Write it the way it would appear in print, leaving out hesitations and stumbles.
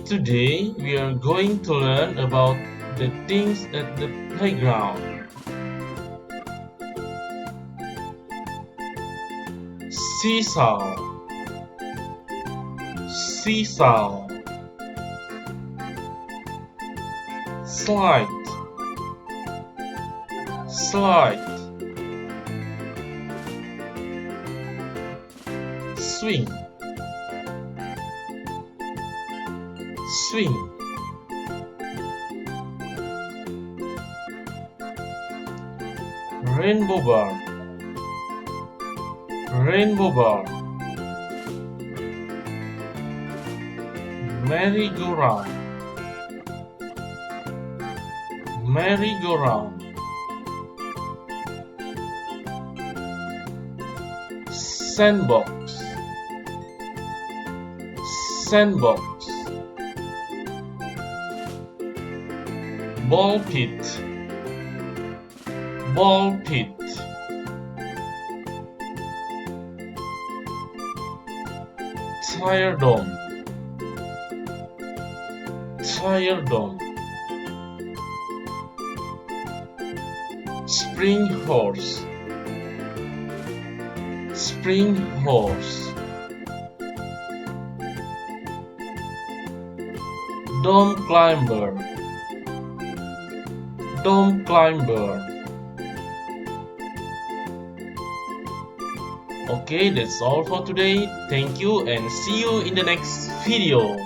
Today we are going to learn about the things at the playground. Seesaw, seesaw. Slide, slide. Swing, swing. Rainbow bar, rainbow bar. Merry-go-round, merry-go-round. Sandbox, sandbox. Ball pit, ball pit. Tire dome, tire dome. Spring horse, spring horse. Dome climber, dome climber. Okay, that's all for today. Thank you and see you in the next video.